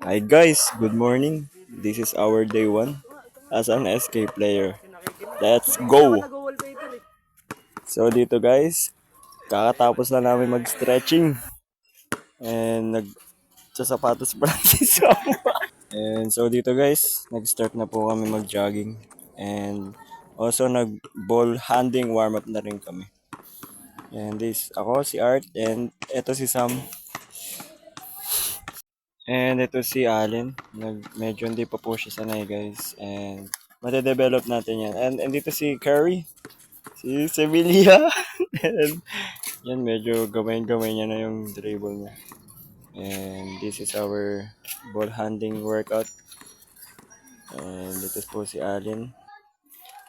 Hi guys, good morning. This is our day one as an SK player. Let's go! So dito guys, kakatapos na namin mag-stretching and nagsasapatos pa lang si Sam. And so dito guys, nag-start na po kami mag-jogging and also nag-ball handing warm-up na rin kami. And this, ako si Art and eto si Sam. And ito si Allen. Medyo hindi pa po siya sanay guys. And mate-develop natin yan. And dito si Curry. Si Sevilla. And yan, medyo gamay-gamay niya na yung dribble niya. And this is our ball handling workout. And dito po si Allen.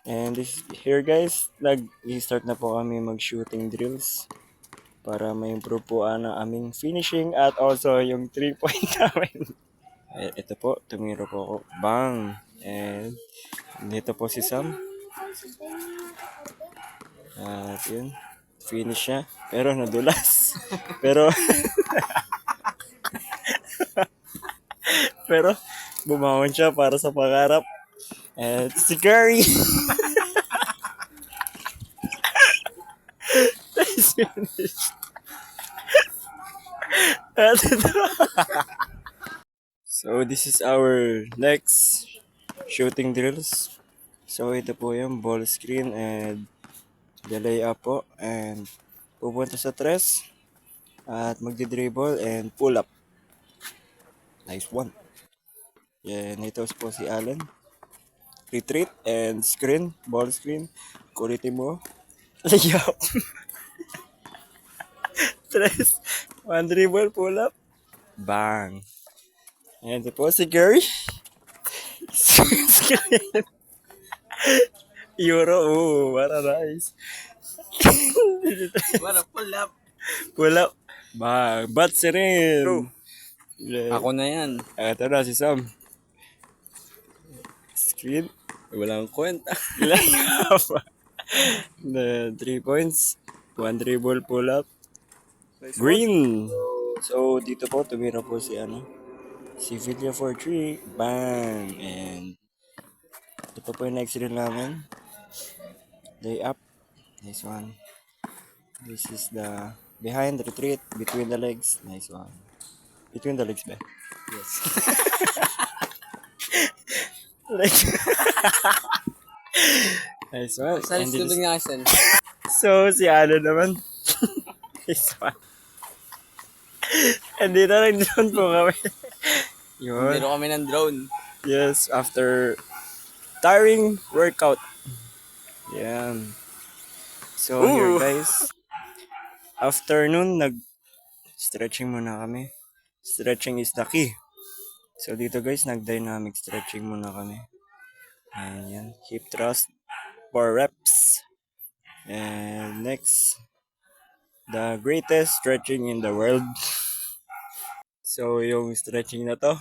And this here guys, nag-start na po kami mag-shooting drills para ma-improve po ang aming finishing at also yung 3-point namin. Ito po, tumiro po ako. Bang! And dito po si Sam. At yun, finish siya. Pero nadulas. pero pero bumangon siya para sa pangarap. And si Curry. Nice finish. At ito. So this is our next shooting drills. So ito po yung ball screen and the layup po. And pupunta sa tres. At magdi-dribble and pull up. Nice one. Yan, ito po si Allen. Retreat and screen, ball screen. Kulitin mo. Layup. Tres. One dribble, pull up. Bang. And ito po si Curry. Screen. Euro. Oh, what a nice. Wala, pull up. Pull up. Bang. Bats rin. Ako na yan. Ito na si Sam. Screen. Walang kwenta. The 3 points. One dribble pull up. Green. So dito po tumira po si si Villa for 3. Bang. And ito po yung next drill namin. Lay up. Nice one. This is the behind retreat between the legs. Nice one. Between the legs ba? Yes. Like, nice one. Saan And student nga saan? so, si Ano naman. Nice one. And dito lang drone po kami. Yun. Meron kami ng drone. Yes, after tiring workout. Yan. So, here guys. Afternoon, nag-stretching muna kami. Stretching is the key. So, dito guys, nag-dynamic stretching muna kami. Ayan. Hip thrust. 4 reps. And next, the greatest stretching in the world. So, yung stretching na to,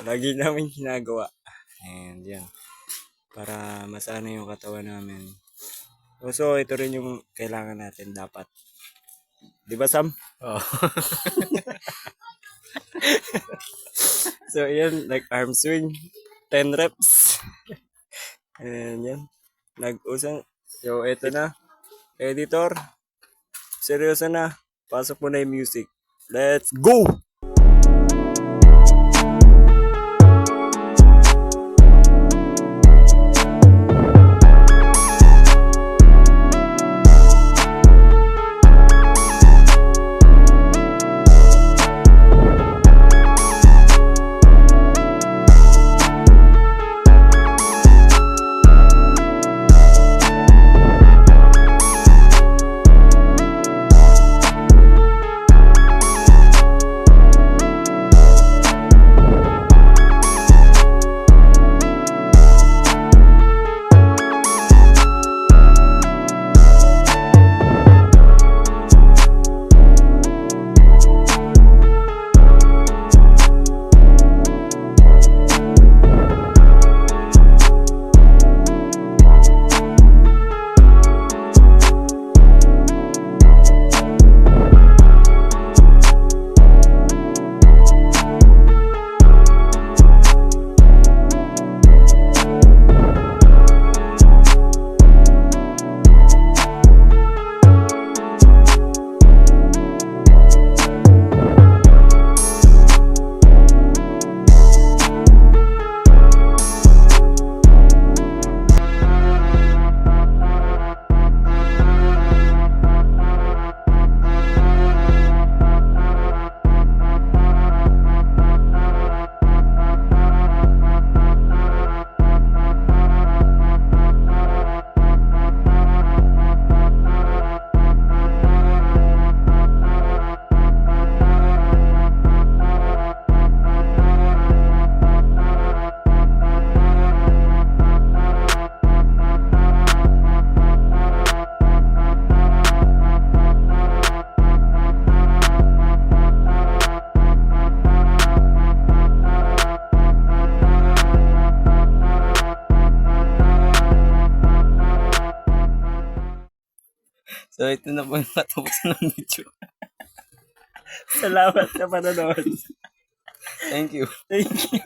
lagi namin ginagawa. And yan. Para masana yung katawan namin. So, ito rin yung kailangan natin dapat. Di ba, Sam? Oh. So, yan. Like arm swing. 10 reps. And yan. Nag-usang. So, ito na. Editor. Seryoso na. Pasok mo na yung music. Let's go! So, ito na po yung katapusan ng video. Salamat sa panonood. Thank you. Thank you.